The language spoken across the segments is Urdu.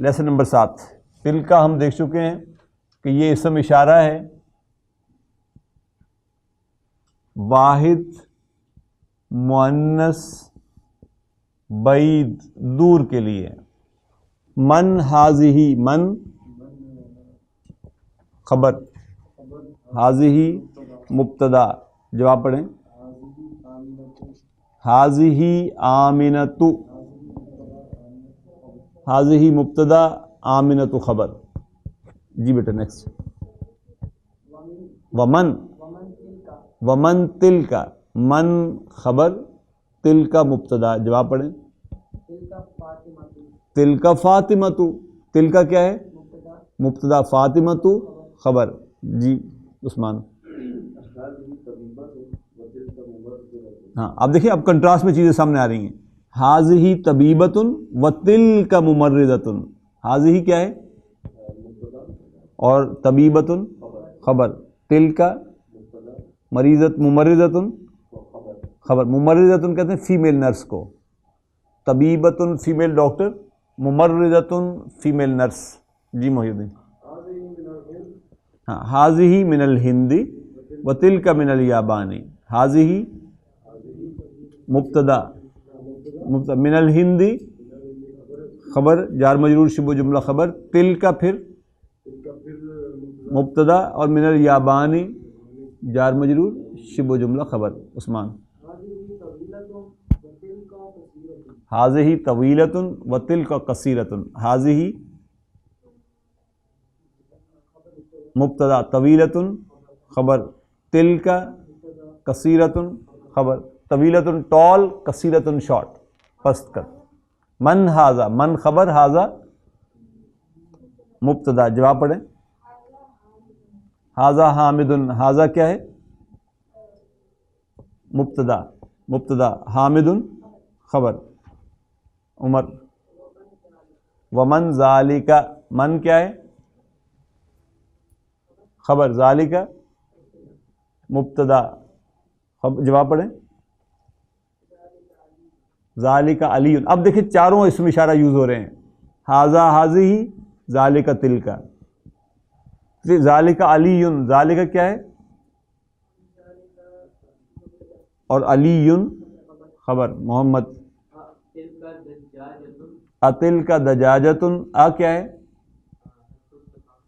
لیسن نمبر 7 تلکا ہم دیکھ چکے ہیں کہ یہ اسم اشارہ ہے واحد مؤنث بعید دور کے لیے. من ہاذہ، من خبر، ہاذہ مبتدا. جواب پڑھیں. ہاذہ آمنۃ، ہاذہ مبتدا آمنۃ خبر. جی بیٹا نیکسٹ. ومن، ومن تلکا، من خبر تلکا مبتدا. جواب پڑھیں. تلکا فاطمۃ، تلکا کیا ہے؟ مبتدا، فاطمۃ خبر. جی عثمان. ہاں اب دیکھیں، اب کنٹراسٹ میں چیزیں سامنے آ رہی ہیں. ہاذہ طبیبۃ و تلک ممرضۃ. ہاذہ کیا ہے؟ اور طبیبۃ خبر، تلک مریضۃ ممرضۃ خبر. ممرضۃ کہتے ہیں فیمیل نرس کو، طبیبۃ فیمیل ڈاکٹر، ممرضۃ فیمیل نرس. جی محی الدین. ہاں ہاذہ من الہند و تلک من الیابان. ہاذہ مبتدا، من الہند خبر جار مجرور شبہ جملہ خبر، تلک پھر مبتدا، اور من الیابان جار مجرور شبہ جملہ خبر. عثمان. ہاذہ طویلۃ و تلک قصیرۃ. ہاذہ مبتدا، طویلۃ خبر، تلک قصیرۃ خبر. طویلۃ ٹال، قصیرۃ شارٹ پست کر. من ہاذا، من خبر، ہاذا مبتدا. جواب پڑھیں. ہاذا حامد، ہاذا کیا ہے؟ مبتدا، مبتدا حامد خبر. عمر. ومن ذالک، من کیا ہے؟ خبر، ذالک مبتدا. جواب پڑھیں. ذالک علی. اب دیکھیں چاروں اسم اشارہ یوز ہو رہے ہیں. ہاذا ہاذہ، ذالک تلک. ذالک علی، ذالک کیا ہے؟ اور علی خبر محمد. اتلک دجاجۃ، آ کیا ہے؟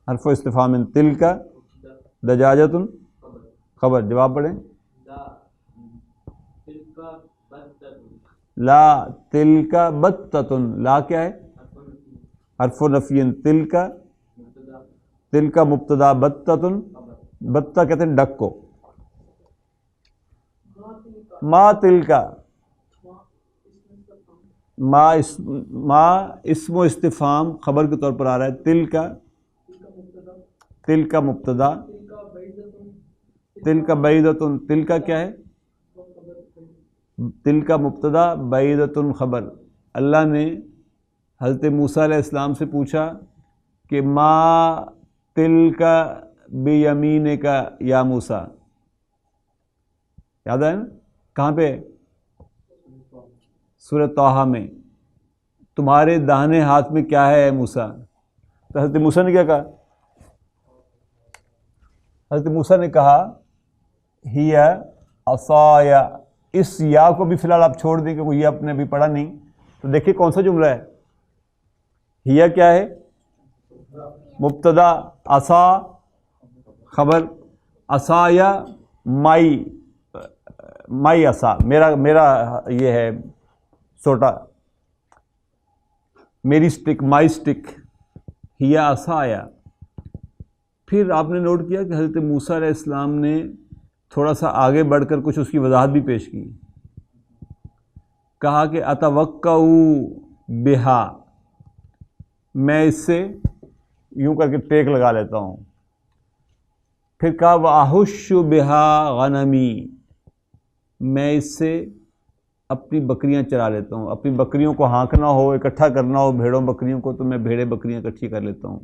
حرف استفہام. تلک دجاجۃ خبر. جواب پڑھیں. لا تلک بطۃ، لا کیا ہے؟ حرف نفی. تلک، تلک مبتدا، بطۃ، بطہ کہتے ہیں ڈک کو. ما تلک، ما اسم و استفہام خبر کے طور پر آ رہا ہے. تلک، تلک مبتدا، تلک بعیدۃ، تلک کیا ہے؟ تلک مبتدا، بعیدۃ خبر. اللہ نے حضرت موسیٰ علیہ السلام سے پوچھا کہ ما تلک بیمینک یا موسیٰ. یاد ہے نا؟ کہاں پہ؟ سورہ طٰہٰ میں. تمہارے داہنے ہاتھ میں کیا ہے اے موسیٰ؟ تو حضرت موسیٰ نے کیا کہا؟ حضرت موسیٰ نے کہا ہی عصای. اس یا کو بھی فی الحال آپ چھوڑ دیں کیونکہ یہ آپ نے ابھی پڑھا نہیں. تو دیکھیے کون سا جملہ ہے. ہی کیا ہے؟ مبتدا، عصا خبر. عصایا مائی، مائی عصا، میرا یہ ہے سوٹا، میری سٹک، مائی سٹک. ہی عصایا. پھر آپ نے نوٹ کیا کہ حضرت موسیٰ علیہ السلام نے تھوڑا سا آگے بڑھ کر کچھ اس کی وضاحت بھی پیش کی. کہا کہ اتوقع بہا، میں اس سے یوں کر کے ٹیک لگا لیتا ہوں. پھر کہا وَأَحُشُّ بِهَا غَنَمِي، میں اس سے اپنی بکریاں چرا لیتا ہوں. اپنی بکریوں کو ہانکنا ہو، اکٹھا کرنا ہو بھیڑوں بکریوں کو، تو میں بھیڑیں بکریاں اکٹھی کر لیتا ہوں.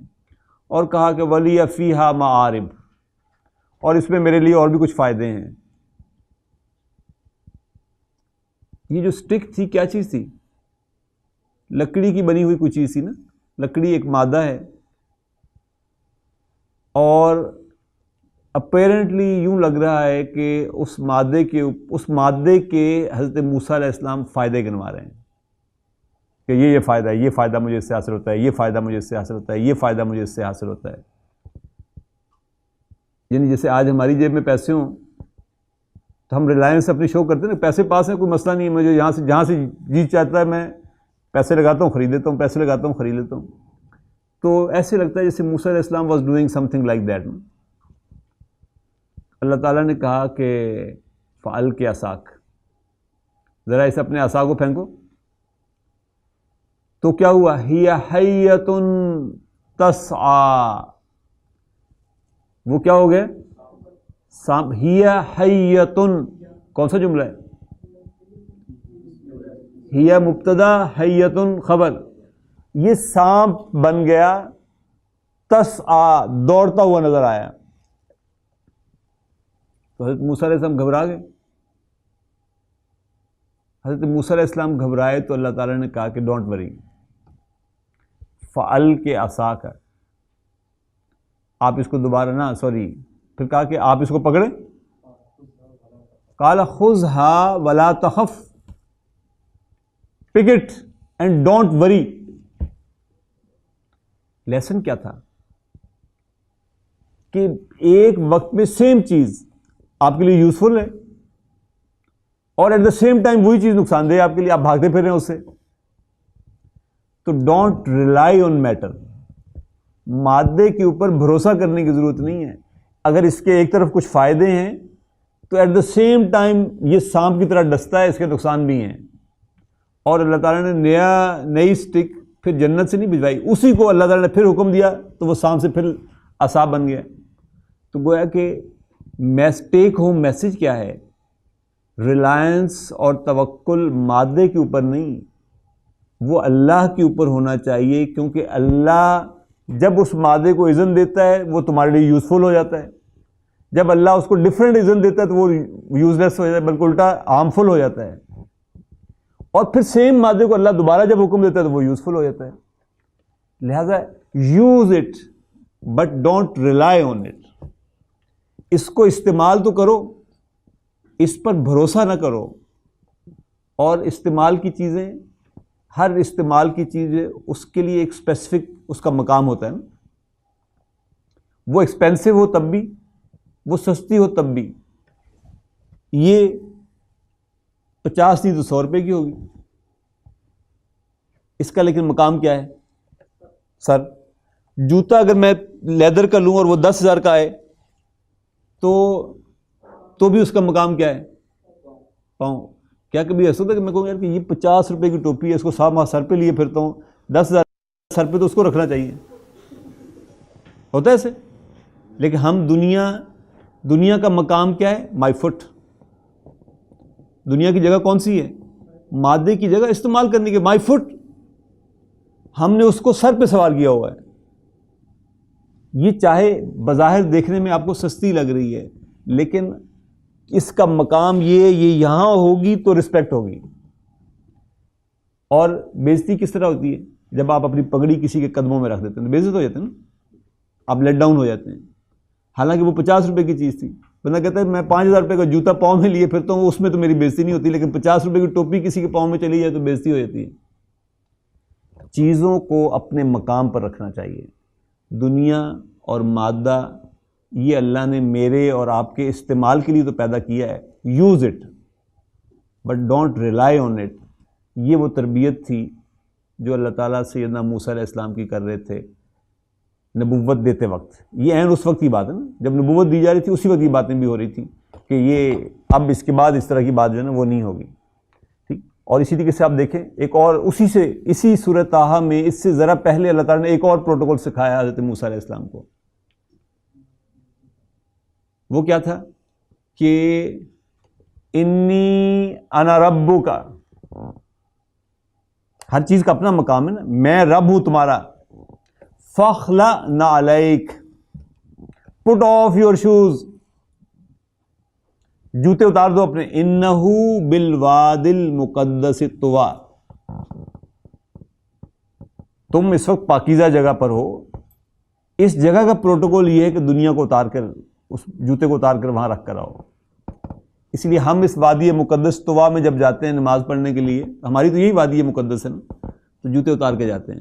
اور کہا کہ وَلِيَ فِيهَا مَآرِبُ، اور اس میں میرے لیے اور بھی کچھ فائدے ہیں. یہ جو سٹک تھی کیا چیز تھی؟ لکڑی کی بنی ہوئی کوئی چیز تھی نا. لکڑی ایک مادہ ہے، اور اپیرنٹلی یوں لگ رہا ہے کہ اس مادے کے حضرت موسیٰ علیہ السلام فائدے گنوا رہے ہیں کہ یہ فائدہ ہے، یہ فائدہ مجھے اس سے حاصل ہوتا ہے، یہ فائدہ مجھے اس سے حاصل ہوتا ہے، یہ فائدہ مجھے اس سے حاصل ہوتا ہے. یعنی جیسے آج ہماری جیب میں پیسے ہوں تو ہم ریلائنس اپنی شو کرتے ہیں نا، پیسے پاس ہیں کوئی مسئلہ نہیں ہے، مجھے جہاں سے جی چاہتا ہے میں پیسے لگاتا ہوں خرید لیتا ہوں، پیسے لگاتا ہوں خرید لیتا ہوں. تو ایسے لگتا ہے جیسے موسیٰ علیہ السلام was doing something like that. Allah تعالیٰ نے کہا کہ فَأَلْقِ عَصَاكَ، ذرا اسے اپنے عصا کو پھینکو. تو کیا ہوا؟ هِيَ حَيَّةٌ تَسْعَىٰ، وہ کیا ہو گئے؟ هِيَ حَيَّةٌ، کون سا جملہ ہے؟ هِيَ مبتدا، حَيَّةٌ خبر. یہ سانپ بن گیا، تسعیٰ دوڑتا ہوا نظر آیا. تو حضرت موسیٰ علیہ السلام گھبرا گئے. حضرت موسیٰ علیہ السلام گھبرائے تو اللہ تعالیٰ نے کہا کہ ڈونٹ وری، فَأَلْقِ عَصَاكَ، آپ اس کو دوبارہ پھر کہا کہ آپ اس کو پکڑیں. قَالَ خُذْهَا وَلَا تَخَفْ، pick it and don't worry. Lesson کیا تھا کہ ایک وقت میں سیم چیز آپ کے لیے یوزفل ہے اور ایٹ دا سیم ٹائم وہی چیز نقصان دہ آپ کے لیے، آپ بھاگتے پھر رہے ہیں اس سے. تو ڈونٹ ریلائی آن میٹر، مادے کے اوپر بھروسہ کرنے کی ضرورت نہیں ہے. اگر اس کے ایک طرف کچھ فائدے ہیں تو ایٹ دا سیم ٹائم یہ سانپ کی طرح ڈستا ہے، اس کے نقصان بھی ہیں. اور اللہ تعالیٰ نے نئی سٹک پھر جنت سے نہیں بھجوائی، اسی کو اللہ تعالیٰ نے پھر حکم دیا تو وہ سانپ سے پھر عصا بن گیا. تو گویا کہ ٹیک ہوم میسج کیا ہے؟ ریلائنس اور توکل مادے کے اوپر نہیں، وہ اللہ کے اوپر ہونا چاہیے، کیونکہ اللہ جب اس مادے کو اذن دیتا ہے وہ تمہارے لیے یوزفل ہو جاتا ہے. جب اللہ اس کو ڈفرینٹ اذن دیتا ہے تو وہ یوز لیس ہو جاتا ہے، بلکہ الٹا ہارمفل ہو جاتا ہے. اور پھر سیم مادے کو اللہ دوبارہ جب حکم دیتا ہے تو وہ یوزفل ہو جاتا ہے. لہذا use it but don't rely on it. اس کو استعمال تو کرو، اس پر بھروسہ نہ کرو. اور استعمال کی چیزیں، ہر استعمال کی چیز اس کے لیے ایک اسپیسیفک اس کا مقام ہوتا ہے نا. وہ ایکسپینسو ہو تب بھی، وہ سستی ہو تب بھی. یہ 50 تھی تو 100 روپے کی ہوگی، اس کا لیکن مقام کیا ہے؟ سر جوتا اگر میں لیدر کا لوں اور وہ 10,000 کا آئے تو بھی اس کا مقام کیا ہے؟ پاؤں. کیا کبھی ایسا ہوتا ہے کہ میں کہوں یار کہ یہ 50 روپے کی ٹوپی ہے، اس کو سر پہ لیے پھرتا ہوں، 10,000 سر پہ تو اس کو رکھنا چاہیے، ہوتا ہے ایسے؟ لیکن ہم دنیا کا مقام کیا ہے؟ مائی فٹ. دنیا کی جگہ کون سی ہے؟ مادے کی جگہ استعمال کرنے کے، مائی فٹ. ہم نے اس کو سر پہ سوار کیا ہوا ہے. یہ چاہے بظاہر دیکھنے میں آپ کو سستی لگ رہی ہے، لیکن اس کا مقام یہ یہاں ہوگی تو رسپیکٹ ہوگی. اور بےزتی کس طرح ہوتی ہے؟ جب آپ اپنی پگڑی کسی کے قدموں میں رکھ دیتے ہیں تو بےزت ہو جاتے ہیں نا، آپ لیٹ ڈاؤن ہو جاتے ہیں. حالانکہ وہ 50 روپے کی چیز تھی. بندہ کہتا ہے میں 5,000 روپے کا جوتا پاؤں میں لیے پھرتا ہوں، اس میں تو میری بےزتی نہیں ہوتی، لیکن 50 روپے کی ٹوپی کسی کے پاؤں میں چلی جائے تو بےزتی ہو جاتی ہے. چیزوں کو اپنے مقام پر رکھنا چاہیے. دنیا اور مادہ یہ اللہ نے میرے اور آپ کے استعمال کے لیے تو پیدا کیا ہے. Use it but don't rely on it. یہ وہ تربیت تھی جو اللہ تعالیٰ سیدنا موسیٰ علیہ السلام کی کر رہے تھے نبوت دیتے وقت. یہ عین اس وقت کی بات ہے نا جب نبوت دی جا رہی تھی، اسی وقت کی باتیں بھی ہو رہی تھیں کہ یہ اب اس کے بعد اس طرح کی بات جو ہے نا وہ نہیں ہوگی. ٹھیک. اور اسی طریقے سے آپ دیکھیں ایک اور اسی سورۃ طٰہٰ میں اس سے ذرا پہلے اللہ تعالیٰ نے ایک اور پروٹوکول سکھایا حضرت موسیٰ علیہ السلام کو. وہ کیا تھا کہ انی انا ربک. ہر چیز کا اپنا مقام ہے نا، میں رب ہوں تمہارا. فاخلع نعلیک، پٹ آف یور شوز، جوتے اتار دو اپنے. انہ بالواد المقدس طویٰ، تم اس وقت پاکیزہ جگہ پر ہو. اس جگہ کا پروٹوکول یہ ہے کہ دنیا کو اتار کر، اس جوتے کو اتار کر وہاں رکھ کر آؤ. اس لیے ہم اس وادی مقدس طوا میں جب جاتے ہیں نماز پڑھنے کے لیے، ہماری تو یہی وادی مقدس ہے نا، تو جوتے اتار کے جاتے ہیں.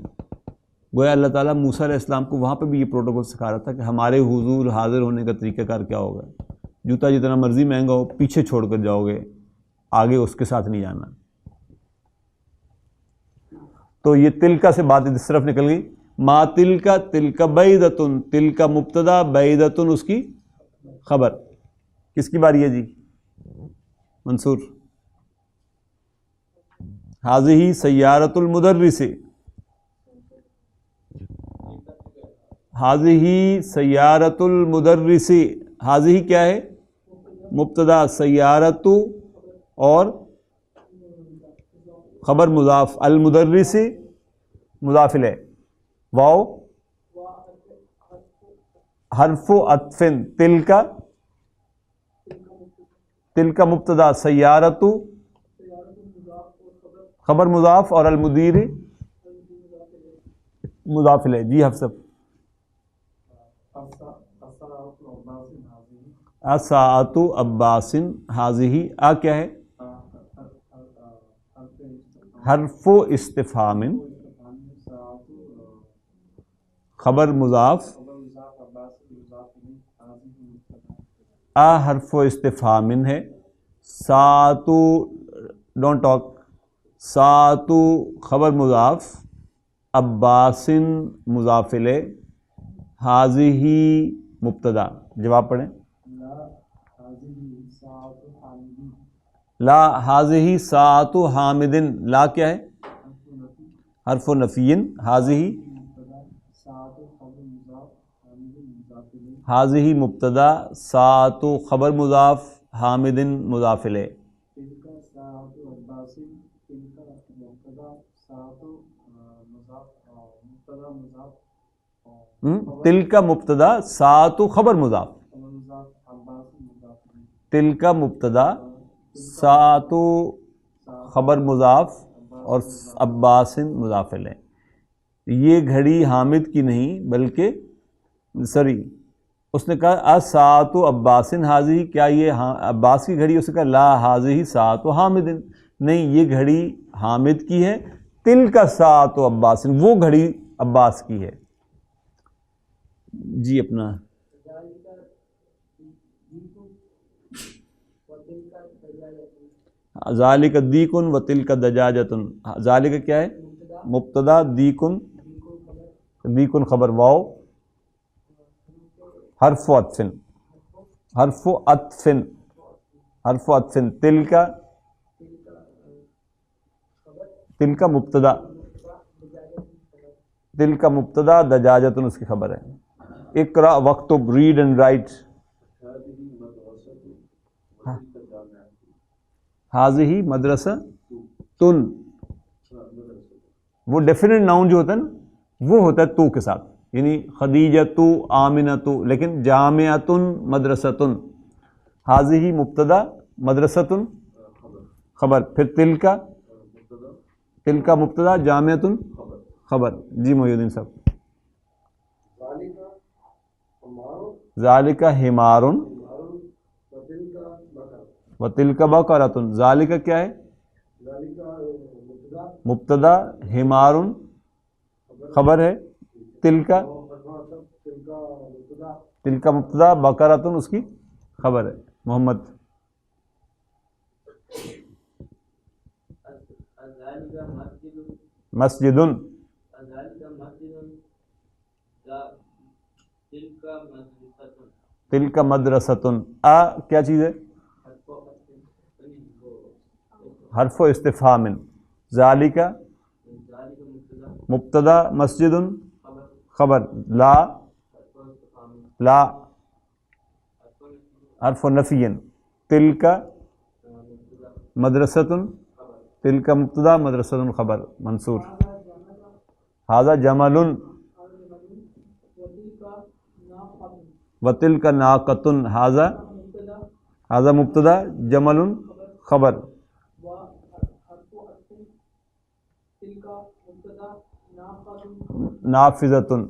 گویا اللہ تعالیٰ موسیٰ علیہ السلام کو وہاں پہ بھی یہ پروٹوکول سکھا رہا تھا کہ ہمارے حضور حاضر ہونے کا طریقہ کار کیا ہوگا. جوتا جتنا مرضی مہنگا ہو پیچھے چھوڑ کر جاؤ گے، آگے اس کے ساتھ نہیں جانا. تو یہ تلکا سے بات اس طرف نکل گئی. ما تلکا، تلکا بعیدتن، تلکا مبتدا، بعیدتن اس کی خبر. کس کی باری ہے جی؟ منصور. حاضی سیارت المدرس، حاضی سیارت المدرس. حاضی کیا ہے؟ مبتدا، سیارت اور خبر مضاف، المدرس مضاف الیہ، واو حرف عطف، تلکا، تلکا مبتدا، سیارت خبر مضاف اور المدیر مضاف الیہ. جی حفصہ. اساعۃ عباس حاضی، آ کیا ہے؟ حرف استفہام، خبر مضاف، آ حرف استفہام ہے. ساعۃ، ڈونٹ ٹاک، ساعۃ خبر مضاف، عباس مضاف الیہ، حاضی مبتدا. جواب پڑھیں. لا حاضی ساعۃ حامد، لا کیا ہے؟ حرف نفی، حاضی، حاضی مبتدا، ساعۃ خبر مضاف، حامد مضاف الیہ. تلکا مبتدا، ساعۃ خبر مضاف، تلکا مبتدا، ساعۃ خبر مضاف اور عباس مضاف الیہ. یہ گھڑی حامد کی نہیں بلکہ سوری، اس نے کہا اساعۃ عباس حاضی، کیا یہ عباس کی گھڑی؟ اس نے کہا لا حاضی ساعۃ حامد، نہیں یہ گھڑی حامد کی ہے. تلکا ساعۃ عباس، وہ گھڑی عباس کی ہے. جی اپنا ذالک دیکن و تلک دجاجتن. ذالک کیا ہے؟ مبتدا، دیکن، دیکن خبر، واو حرف عطف، حرف عطف، حرف عطف. تلکا، تلکا مبتدا، تلکا مبتدا، دجاجتن اس کی خبر ہے. اقرا وکتب، ریڈ اینڈ رائٹ. حاضی مدرسہ تن، وہ ڈیفینٹ ناؤن جو ہوتا ہے نا وہ ہوتا ہے تو کے ساتھ، یعنی خدیجۃ، آمنۃ، لیکن جامعۃ مدرستن. حاضی مبتدا، مدرستن خبر، پھر تلکا، تلکا مبتدا، جامعۃ خبر. جی محی الدین صاحب. ذالک حمار و تلک بقرۃ. ذالک کیا ہے؟ مبتدا، حمار خبر ہے، تلکا، تلکا مبتدا، بقرۃ اس کی خبر ہے. محمد. مسجد، تلک مدرستن. آ کیا چیز ہے؟ حرف استفہام. ذالک مبتدا، مسجد خبر، لا، لا حرف نفی، تلک مدرستن، تلک مبتدا، مدرستن خبر. منصور. ھذا جمل وتلک ناقۃ. ھذا مبتدا، جمل خبر. نافذتن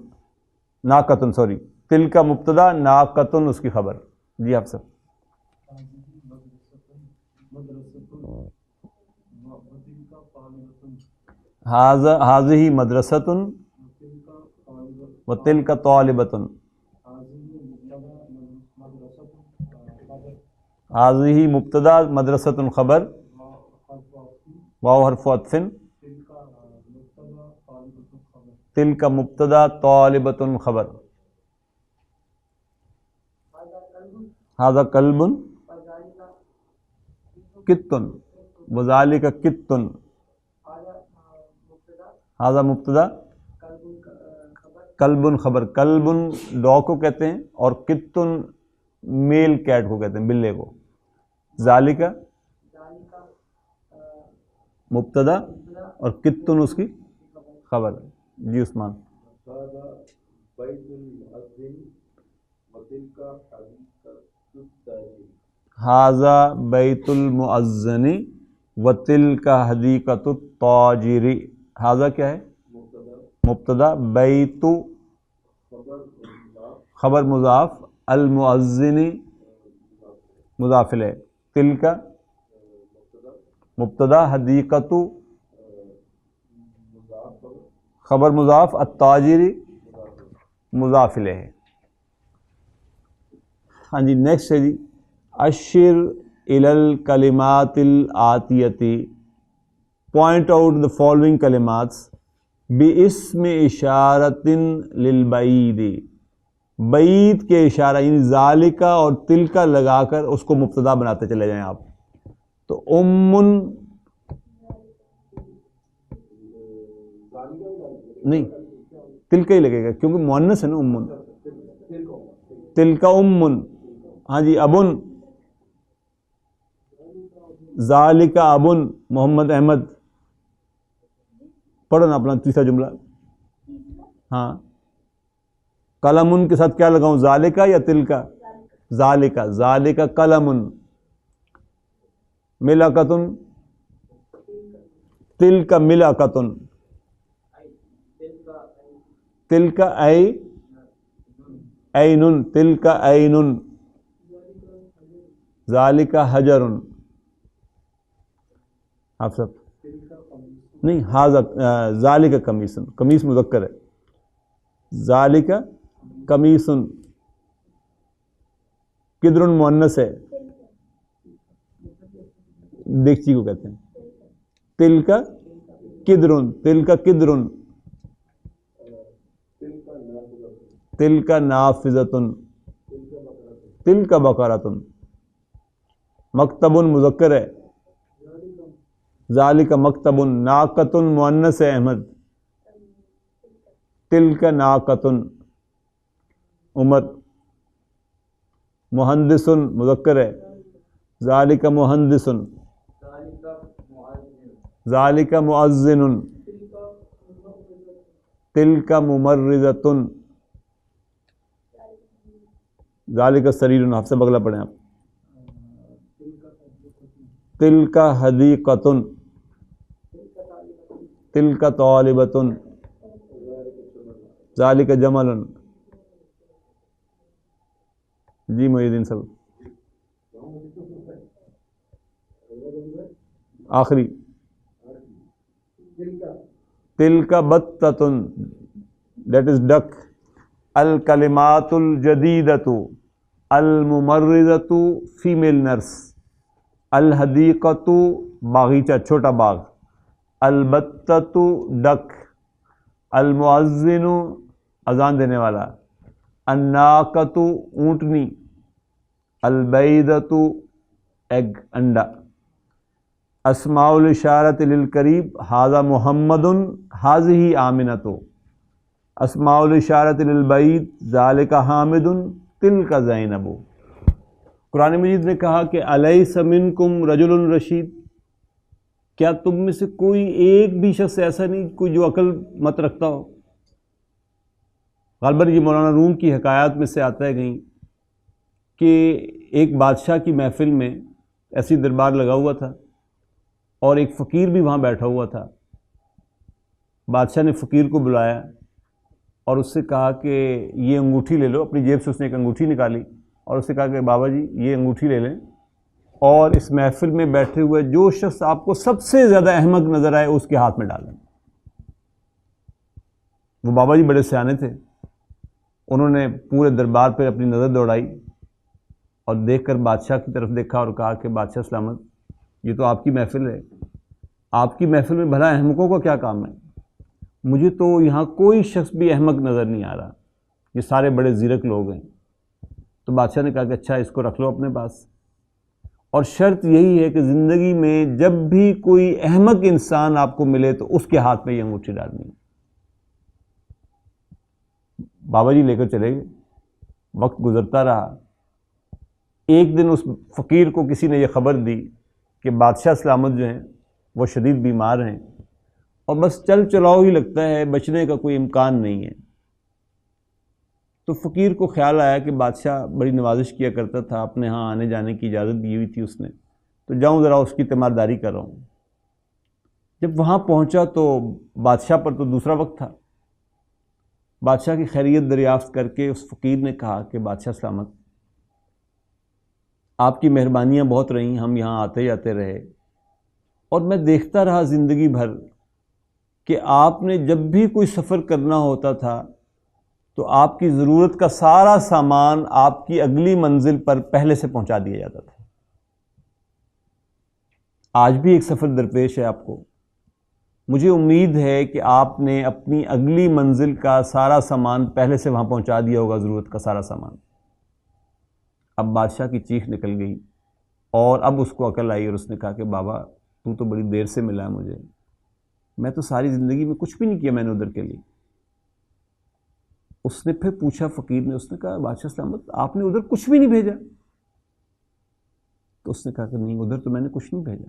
ناقتن سوری تل کا مبتدا ناقتن اس کی خبر. جی آپ سب حاضی مدرستن و تل کا طالبتن. حاضی مبتدا مدرستن خبر واو حرف عطف تل کا مبتدا طالبتن خبر. ھذا کلب کتن وذالک کتن. ھذا مبتدا کلب خبر. کلب ڈاگ کو کہتے ہیں اور کتن میل کیٹ کو کہتے ہیں بلے کو. ذالک مبتدا اور کتن اس کی خبر. جی عثمان ھذا بیت المؤذن وتلک حدیقۃ التاجر. ھذا کیا ہے؟ مبتدا. بیت خبر مضاف. المؤذن مضاف الیہ. تلک مبتدا. حدیقۃ خبر مضاف. التاجر مضاف الیہ. ہاں جی نیکسٹ ہے جی اشر الی الکلمات الآتیۃ. پوائنٹ آؤٹ دا فالوئنگ کلمات باسم اشارۃ للبعید. بعید کے اشارہ یعنی ذالکہ اور تلکا لگا کر اس کو مبتدا بناتے چلے جائیں آپ. تو نہیں تلکا ہی لگے گا کیونکہ مؤنث ہے نا. تلکا ہاں جی. ابن ذالکہ ابن محمد احمد. پڑھو نا اپنا تیسرا جملہ. ہاں قلم کے ساتھ کیا لگاؤں؟ ذالکہ یا تلکا؟ ذالکہ. ذالکہ قلم. ملکۃ تلکا ملکۃ. تلکا عین تلکا عین. ذالکہ حجر. آپ سب نہیں. ذالکہ قمیص. قمیص مذکر ہے. ذالکہ قمیص. قدر مؤنث ہے. دیگچی کو کہتے ہیں. تلکا قدر. تلکا قدر. تلکا نافذۃ. تلکا بقرۃ. مکتب مذکر ہے. ذالک مکتب. ناقۃ مؤنث ہے احمد. تلکا ناقۃ عمر. مہندس مذکر ہے. ذالک مہندس. ذالک مؤذن. تلکا ممرضۃ. ذالک سریر. آپ سے بغلا پڑھیں آپ. تلکا حدیقۃ. تلکا طالبۃ. ذالک جمل. جی محی الدین صاحب آخری. تلکا بطۃ. That is duck. الکلمات الجدیدۃ. الممرضۃ فیمیل نرس. الحدیقۃ باغیچہ چھوٹا باغ. البتۃ ڈک. المؤذن اذان دینے والا. الناقۃ اونٹنی. البیضۃ ایگ انڈا. اسماء الاشارۃ للقریب. ھذا محمد. ھذہ آمنۃ. اسماء الاشارۃ للبعید. ذالک حامد. تلک زینب. قرآن مجید نے کہا کہ الیس منکم رجل رشید. کیا تم میں سے کوئی ایک بھی شخص ایسا نہیں کوئی جو عقل مت رکھتا ہو. غالباً یہ مولانا روم کی حکایات میں سے آتا ہے کہیں کہ ایک بادشاہ کی محفل میں ایسی دربار لگا ہوا تھا اور ایک فقیر بھی وہاں بیٹھا ہوا تھا. بادشاہ نے فقیر کو بلایا اور اس سے کہا کہ یہ انگوٹھی لے لو. اپنی جیب سے اس نے ایک انگوٹھی نکالی اور اس سے کہا کہ بابا جی یہ انگوٹھی لے لیں اور اس محفل میں بیٹھے ہوئے جو شخص آپ کو سب سے زیادہ احمق نظر آئے اس کے ہاتھ میں ڈالیں. وہ بابا جی بڑے سیانے تھے. انہوں نے پورے دربار پہ اپنی نظر دوڑائی اور دیکھ کر بادشاہ کی طرف دیکھا اور کہا کہ بادشاہ سلامت، یہ تو آپ کی محفل ہے، آپ کی محفل میں بھلا احمقوں کا کیا کام ہے؟ مجھے تو یہاں کوئی شخص بھی احمق نظر نہیں آ رہا، یہ سارے بڑے زیرک لوگ ہیں. تو بادشاہ نے کہا کہ اچھا اس کو رکھ لو اپنے پاس، اور شرط یہی ہے کہ زندگی میں جب بھی کوئی احمق انسان آپ کو ملے تو اس کے ہاتھ میں یہ انگوٹھی ڈالنی ہے. بابا جی لے کر چلے گئے. وقت گزرتا رہا. ایک دن اس فقیر کو کسی نے یہ خبر دی کہ بادشاہ سلامت جو ہیں وہ شدید بیمار ہیں اور بس چل چلاؤ ہی لگتا ہے، بچنے کا کوئی امکان نہیں ہے. تو فقیر کو خیال آیا کہ بادشاہ بڑی نوازش کیا کرتا تھا، اپنے ہاں آنے جانے کی اجازت دی ہوئی تھی اس نے، تو جاؤں ذرا اس کی تیمارداری کر رہا ہوں. جب وہاں پہنچا تو بادشاہ پر تو دوسرا وقت تھا. بادشاہ کی خیریت دریافت کر کے اس فقیر نے کہا کہ بادشاہ سلامت، آپ کی مہربانیاں بہت رہیں، ہم یہاں آتے جاتے رہے اور میں دیکھتا رہا زندگی بھر کہ آپ نے جب بھی کوئی سفر کرنا ہوتا تھا تو آپ کی ضرورت کا سارا سامان آپ کی اگلی منزل پر پہلے سے پہنچا دیا جاتا تھا. آج بھی ایک سفر درپیش ہے آپ کو. مجھے امید ہے کہ آپ نے اپنی اگلی منزل کا سارا سامان پہلے سے وہاں پہنچا دیا ہوگا، ضرورت کا سارا سامان. اب بادشاہ کی چیخ نکل گئی اور اب اس کو عقل آئی اور اس نے کہا کہ بابا تو بڑی دیر سے ملا ہے مجھے، میں تو ساری زندگی میں کچھ بھی نہیں کیا میں نے ادھر کے لیے. اس نے پھر پوچھا فقیر نے، اس نے کہا بادشاہ سلامت آپ نے ادھر کچھ بھی نہیں بھیجا؟ تو اس نے کہا کہ نہیں ادھر تو میں نے کچھ نہیں بھیجا.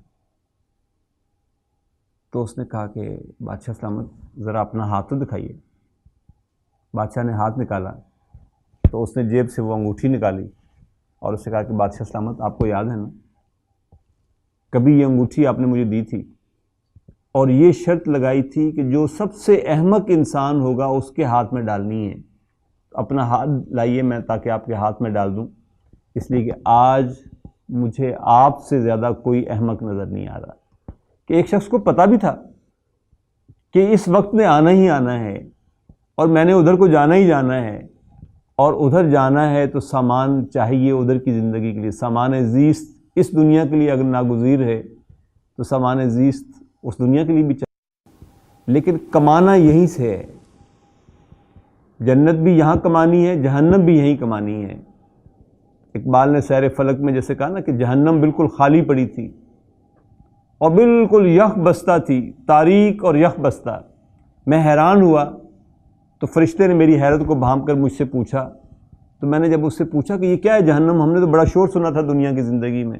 تو اس نے کہا کہ بادشاہ سلامت ذرا اپنا ہاتھ تو دکھائیے. بادشاہ نے ہاتھ نکالا تو اس نے جیب سے وہ انگوٹھی نکالی اور اس نے کہا کہ بادشاہ سلامت آپ کو یاد ہے نا کبھی یہ انگوٹھی آپ نے مجھے دی تھی اور یہ شرط لگائی تھی کہ جو سب سے احمق انسان ہوگا اس کے ہاتھ میں ڈالنی ہے. اپنا ہاتھ لائیے میں تاکہ آپ کے ہاتھ میں ڈال دوں، اس لیے کہ آج مجھے آپ سے زیادہ کوئی احمق نظر نہیں آ رہا. کہ ایک شخص کو پتہ بھی تھا کہ اس وقت نے آنا ہی آنا ہے اور میں نے ادھر کو جانا ہی جانا ہے، اور ادھر جانا ہے تو سامان چاہیے ادھر کی زندگی کے لیے. سامان زیست اس دنیا کے لیے اگر ناگزیر ہے تو سامان زیست اس دنیا کے لیے بھی چاہیے. لیکن کمانا یہیں سے ہے. جنت بھی یہاں کمانی ہے، جہنم بھی یہیں کمانی ہے. اقبال نے سیر فلک میں جیسے کہا نا کہ جہنم بالکل خالی پڑی تھی اور بالکل یک بستہ تھی، تاریک اور یک بستہ. میں حیران ہوا تو فرشتے نے میری حیرت کو بھانپ کر مجھ سے پوچھا. تو میں نے جب اس سے پوچھا کہ یہ کیا ہے جہنم، ہم نے تو بڑا شور سنا تھا دنیا کی زندگی میں،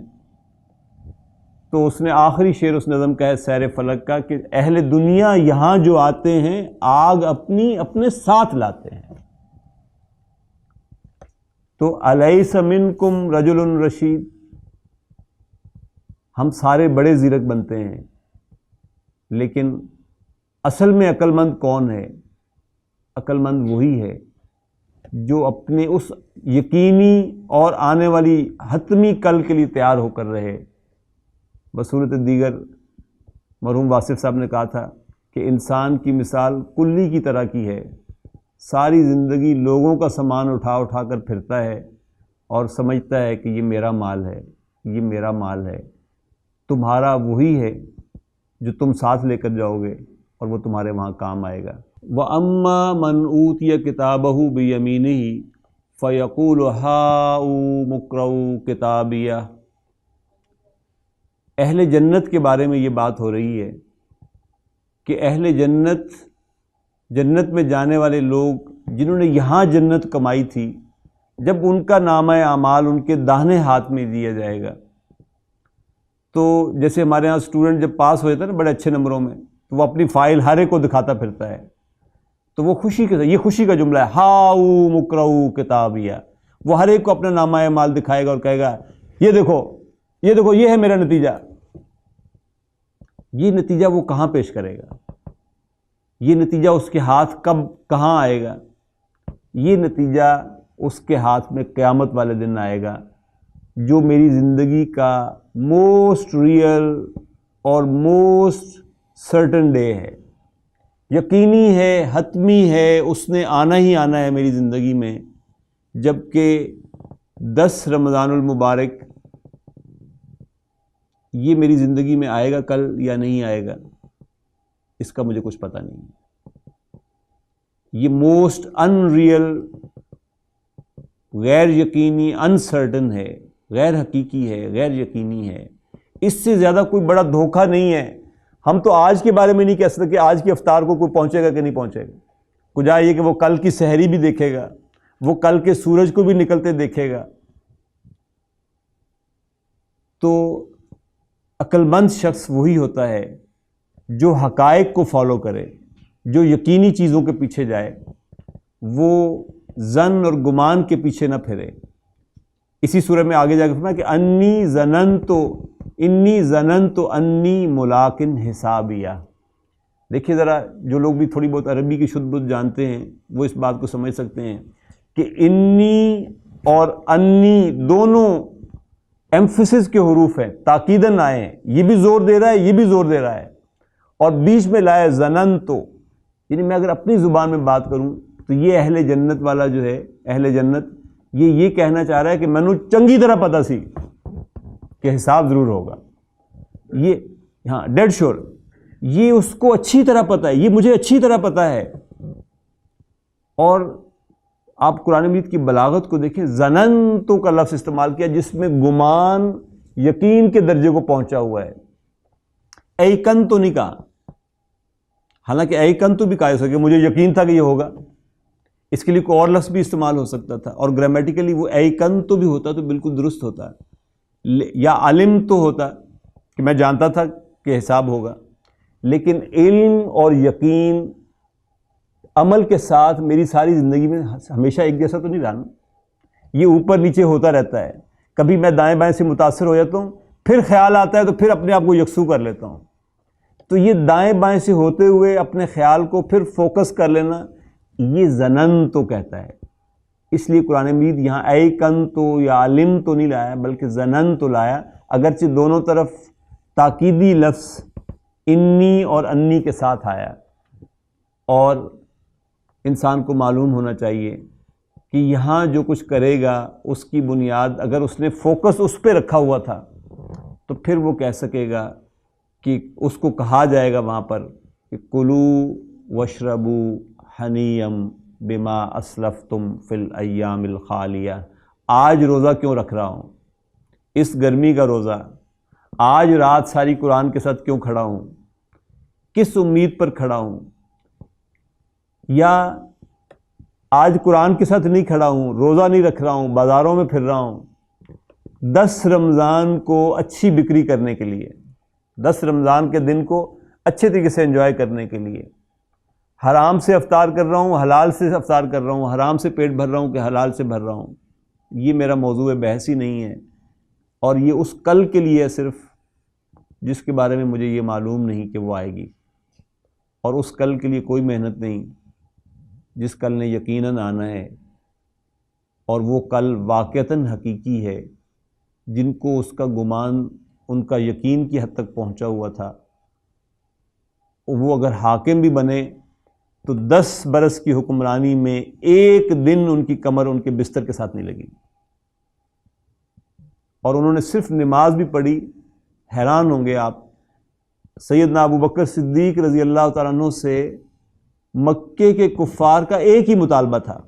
تو اس نے آخری شعر اس نظم کا ہے سیر فلک کا کہ اہل دنیا یہاں جو آتے ہیں آگ اپنے ساتھ لاتے ہیں. تو الیس منکم رجل رشید، ہم سارے بڑے زیرک بنتے ہیں لیکن اصل میں عقل مند کون ہے؟ عقل مند وہی ہے جو اپنے اس یقینی اور آنے والی حتمی کل کے لیے تیار ہو کر رہے. بصورت دیگر مرحوم واصف صاحب نے کہا تھا کہ انسان کی مثال کلی کی طرح کی ہے. ساری زندگی لوگوں کا سامان اٹھا اٹھا کر پھرتا ہے اور سمجھتا ہے کہ یہ میرا مال ہے، یہ میرا مال ہے. تمہارا وہی ہے جو تم ساتھ لے کر جاؤ گے اور وہ تمہارے وہاں کام آئے گا. وَأَمَّا مَنْ أُوتِيَ كِتَابَهُ بِيَمِينِهِ فَيَقُولُ هَاؤُمُ اقْرَءُوا كِتَابِيَهْ. اہل جنت کے بارے میں یہ بات ہو رہی ہے کہ اہل جنت میں جانے والے لوگ جنہوں نے یہاں جنت کمائی تھی، جب ان کا نامہ اعمال ان کے داہنے ہاتھ میں دیا جائے گا تو جیسے ہمارے ہاں اسٹوڈنٹ جب پاس ہو جاتا ہے نا بڑے اچھے نمبروں میں تو وہ اپنی فائل ہر ایک کو دکھاتا پھرتا ہے، تو وہ یہ خوشی کا جملہ ہے ہاؤ مقرؤ کتابیہ. وہ ہر ایک کو اپنا نامہ اعمال دکھائے گا اور کہے گا یہ دیکھو یہ ہے میرا نتیجہ. یہ نتیجہ وہ کہاں پیش کرے گا؟ یہ نتیجہ اس کے ہاتھ کب کہاں آئے گا؟ یہ نتیجہ اس کے ہاتھ میں قیامت والے دن آئے گا، جو میری زندگی کا موسٹ ریئل اور موسٹ سرٹن ڈے ہے، یقینی ہے، حتمی ہے، اس نے آنا ہی آنا ہے میری زندگی میں، جبکہ 10 رمضان المبارک یہ میری زندگی میں آئے گا کل یا نہیں آئے گا، اس کا مجھے کچھ پتہ نہیں ہے۔ یہ موسٹ ان ریئل، غیر یقینی، انسرٹن ہے، غیر حقیقی ہے، غیر یقینی ہے۔ اس سے زیادہ کوئی بڑا دھوکہ نہیں ہے۔ ہم تو آج کے بارے میں نہیں کہہ سکتے کہ آج کی افطار کو کوئی پہنچے گا کہ نہیں پہنچے گا۔ کجا یہ کہ وہ کل کی سحری بھی دیکھے گا، وہ کل کے سورج کو بھی نکلتے دیکھے گا۔ تو عقل مند شخص وہی ہوتا ہے جو حقائق کو فالو کرے، جو یقینی چیزوں کے پیچھے جائے، وہ ظن اور گمان کے پیچھے نہ پھرے۔ اسی سورہ میں آگے جا کے فرمایا کہ انی ظننت انی ملاقن حسابیہ۔ دیکھیے ذرا، جو لوگ بھی تھوڑی بہت عربی کی شد بد جانتے ہیں وہ اس بات کو سمجھ سکتے ہیں کہ انی اور انی دونوں ایمفسس کے حروف ہیں، تاکیداً آئے ہیں، یہ بھی زور دے رہا ہے، یہ بھی زور دے رہا ہے، اور بیچ میں لائے ظننت۔ یعنی میں اگر اپنی زبان میں بات کروں تو یہ اہل جنت والا جو ہے، اہل جنت، یہ کہنا چاہ رہا ہے کہ میں نے چنگی طرح پتہ سی کہ حساب ضرور ہوگا، یہ ہاں ڈیڈ شور، یہ اس کو اچھی طرح پتہ ہے، یہ مجھے اچھی طرح پتہ ہے۔ اور آپ قرآن مجید کی بلاغت کو دیکھیں، ظننتو کا لفظ استعمال کیا جس میں گمان یقین کے درجے کو پہنچا ہوا ہے۔ ایکن تو نہیں کہا، حالانکہ ایکن تو بھی کہا ہو سکے، مجھے یقین تھا کہ یہ ہوگا، اس کے لیے کوئی اور لفظ بھی استعمال ہو سکتا تھا، اور گرامیٹیکلی وہ ایکن تو بھی ہوتا تو بالکل درست ہوتا، یا علم تو ہوتا کہ میں جانتا تھا کہ حساب ہوگا۔ لیکن علم اور یقین عمل کے ساتھ میری ساری زندگی میں ہمیشہ ایک جیسا تو نہیں رہا نا، یہ اوپر نیچے ہوتا رہتا ہے۔ کبھی میں دائیں بائیں سے متاثر ہو جاتا ہوں، پھر خیال آتا ہے تو پھر اپنے آپ کو یکسو کر لیتا ہوں۔ تو یہ دائیں بائیں سے ہوتے ہوئے اپنے خیال کو پھر فوکس کر لینا، یہ ظنن تو کہتا ہے۔ اس لیے قرآن مجید یہاں ایکن تو یا علم تو نہیں لایا بلکہ ظنن تو لایا، اگرچہ دونوں طرف تاکیدی لفظ انی اور انی کے ساتھ آیا۔ اور انسان کو معلوم ہونا چاہیے کہ یہاں جو کچھ کرے گا اس کی بنیاد اگر اس نے فوکس اس پہ رکھا ہوا تھا تو پھر وہ کہہ سکے گا کہ اس کو کہا جائے گا وہاں پر کہ کلو وشربو حنیم بما اسلفتم فی الایام الخالیہ۔ آج روزہ کیوں رکھ رہا ہوں، اس گرمی کا روزہ، آج رات ساری قرآن کے ساتھ کیوں کھڑا ہوں، کس امید پر کھڑا ہوں، یا آج قرآن کے ساتھ نہیں کھڑا ہوں، روزہ نہیں رکھ رہا ہوں، بازاروں میں پھر رہا ہوں 10 رمضان کو اچھی بکری کرنے کے لیے، 10 رمضان کے دن کو اچھے طریقے سے انجوائے کرنے کے لیے، حرام سے افطار کر رہا ہوں، حلال سے افطار کر رہا ہوں، حرام سے پیٹ بھر رہا ہوں کہ حلال سے بھر رہا ہوں۔ یہ میرا موضوع بحث ہی نہیں ہے، اور یہ اس کل کے لیے ہے صرف جس کے بارے میں مجھے یہ معلوم نہیں کہ وہ آئے گی، اور اس کل کے لیے کوئی محنت نہیں جس کل نے یقیناً آنا ہے، اور وہ کل واقعتاً حقیقی ہے۔ جن کو اس کا گمان ان کا یقین کی حد تک پہنچا ہوا تھا، وہ اگر حاکم بھی بنے تو 10 برس کی حکمرانی میں ایک دن ان کی کمر ان کے بستر کے ساتھ نہیں لگی، اور انہوں نے صرف نماز بھی پڑھی۔ حیران ہوں گے آپ، سیدنا ابو بکر صدیق رضی اللہ تعالیٰ عنہ سے مکے کے کفار کا ایک ہی مطالبہ تھا،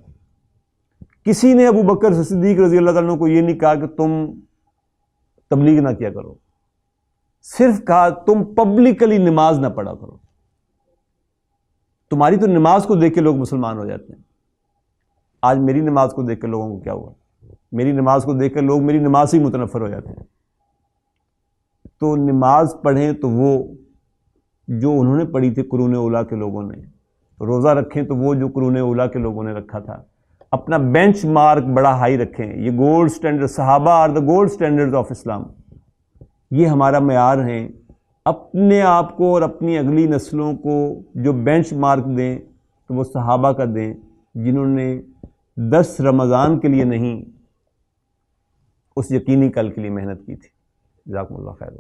کسی نے ابو بکر صدیق رضی اللہ تعالیٰ عنہ کو یہ نہیں کہا کہ تم تبلیغ نہ کیا کرو، صرف کہا تم پبلکلی نماز نہ پڑھا کرو۔ تمہاری تو نماز کو دیکھ کے لوگ مسلمان ہو جاتے ہیں، آج میری نماز کو دیکھ کے لوگوں کو کیا ہوا، میری نماز کو دیکھ کر لوگ میری نماز سے ہی متنفر ہو جاتے ہیں۔ تو نماز پڑھیں تو وہ جو انہوں نے پڑھی تھی قرون اولیٰ کے لوگوں نے، روزہ رکھیں تو وہ جو قرون اولیٰ کے لوگوں نے رکھا تھا، اپنا بینچ مارک بڑا ہائی رکھیں۔ یہ گولڈ سٹینڈرڈ، صحابہ are the gold standard of Islam, یہ ہمارا معیار ہیں اپنے آپ کو اور اپنی اگلی نسلوں کو جو بینچ مارک دیں تو وہ صحابہ کا دیں، جنہوں نے 10 رمضان کے لیے نہیں، اس یقینی کل کے لیے محنت کی تھی۔ جزاکم اللہ خیر۔